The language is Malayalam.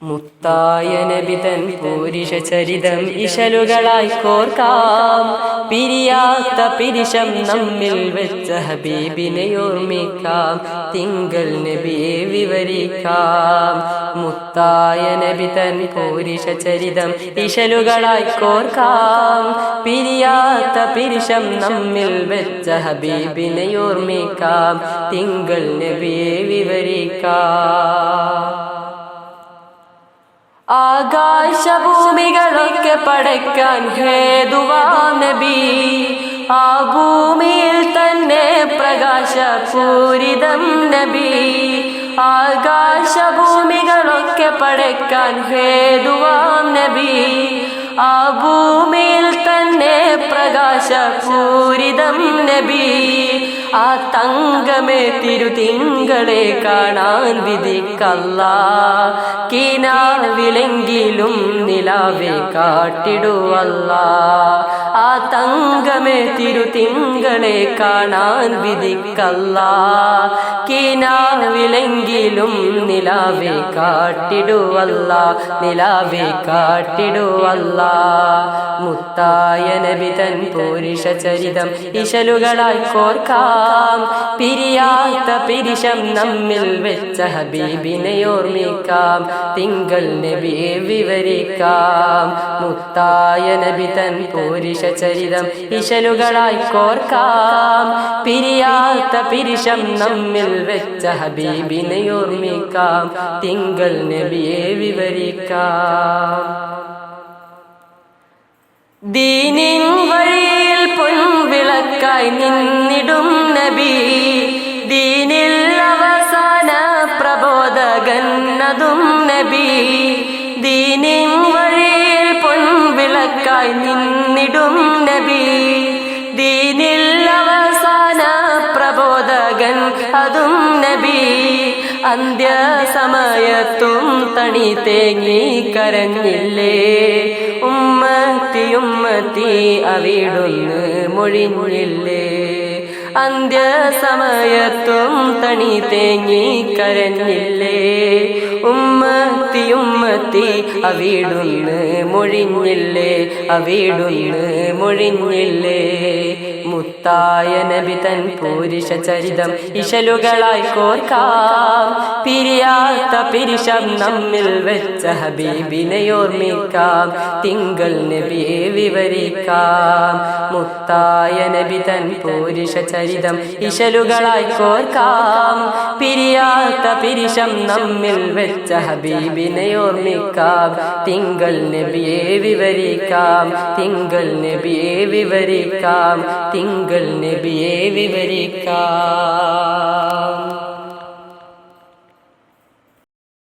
മുത്തായ നബി തൻ പൂരിഷ ചരിതം ഇശലുകളായി കോർക്കാം. പിരിയാത്ത പിരിശം നമ്മിൽ വെച്ച ഹബീബിനെ ഓർമ്മിക്കാം. തിങ്കൾ നബിയെ വിവരിക്കാം. മുത്തായ നബി തൻ പൂരിഷ ചരിതം ഇശലുകളായി കോർക്കാം. പിരിയാത്ത പിരിശം നമ്മിൽ വെച്ച ഹബീബിനെ ഓർമ്മിക്കാം. തിങ്കൾ നബിയെ വിവരിക്കാം. ആകാശഭൂമികളൊക്കെ പടയ്ക്കാൻ ഹേതുവാം നബി. ആ ഭൂമിയിൽ തന്നെ പ്രകാശപൂരിതം നബി. ആകാശഭൂമികളൊക്കെ പടയ്ക്കാൻ ഹേതുവാം നബി. ആ ഭൂമിയിൽ തന്നെ പ്രകാശപൂരിതം നബി. ആ തങ്കമേ തിരുതിങ്കളെ കാണാൻ വിധിക്കല്ലാ. കിനാവിലെങ്കിലും നിലാവെ കാട്ടിടുവല്ലാ. ആ തങ്കമേ തിരുതിങ്കളെ കാണാൻ വിധിക്കല്ലാ. കിനാവിലെങ്കിലും നിലാവെ കാട്ടിടുവല്ലാ. നിലാവെ കാട്ടിടുവല്ലാ. മുത്തായ നബി തൻ പൂരിഷ ചരിതം ഇശലുകളായി കോർക്കാം. പിരിയാത്ത പിരിശം നമ്മിൽ വെച്ച ഹബീബിനെ ഓർമ്മിക്കാം. തിങ്കൾ നബിയെ വിവരിക്കാം. മുത്തായ നബി തൻ പൂരിഷ ചരിതം ഇശലുകളായി കോർക്കാം. പിരിയാത്ത പിരിശം നമ്മിൽ വെച്ച ഹബീബിനെ ഓർമ്മിക്കാം. തിങ്കൾ നബിയെ വിവരിക്കാം. ദീനിൻ വഴിയിൽ പൊൻവിളക്കായി നിന്നിടും നബി. ദീനിൽ അവസാന പ്രബോധകന്നതും നബി. ദീനിൻ വഴിയിൽ പൊൻവിളക്കായി നിന്നിടും നബി. ദീനിൽ അവസാന പ്രബോധകൻ അതും നബി. അന്ത്യസമയത്തും തണി തേങ്ങി കരഞ്ഞില്ലേ. ഉമ്മത്തി ഉമ്മത്തി അവിടുന്ന് മൊഴിഞ്ഞില്ലേ. അന്ത്യസമയത്തും തണി തേങ്ങി കരഞ്ഞില്ലേ. ഉമ്മത്തി ഉമ്മത്തി അവിടുന്ന് മൊഴിഞ്ഞില്ലേ. അവിടുന്ന് മൊഴിഞ്ഞില്ലേ. മുത്തായ നബി തൻ പൂരിഷ ചരിതം ഇശലുകളായി കോർക്കാം. പിരിയാത്ത പിരിശം നമ്മിൽ വെച്ച ഹബീബിനെ ഓർമ്മിക്കാം. തിങ്കൾ നബിയെ വിവരിക്കാം. മുത്തായ നബി തൻ പൂരിഷ ചരിതം ഇശലുകളായി കോർക്കാം. പിരിയാത്ത പിരിശം നമ്മിൽ വെച്ച ഹബീബിനെ ഓർമ്മിക്കാം. തിങ്കൾ നബിയെ വിവരിക്കാം. തിങ്കൾ നബിയെ വിവരിക്കാം. തിങ്കൾ നബിയെ വിവരിക്കാം.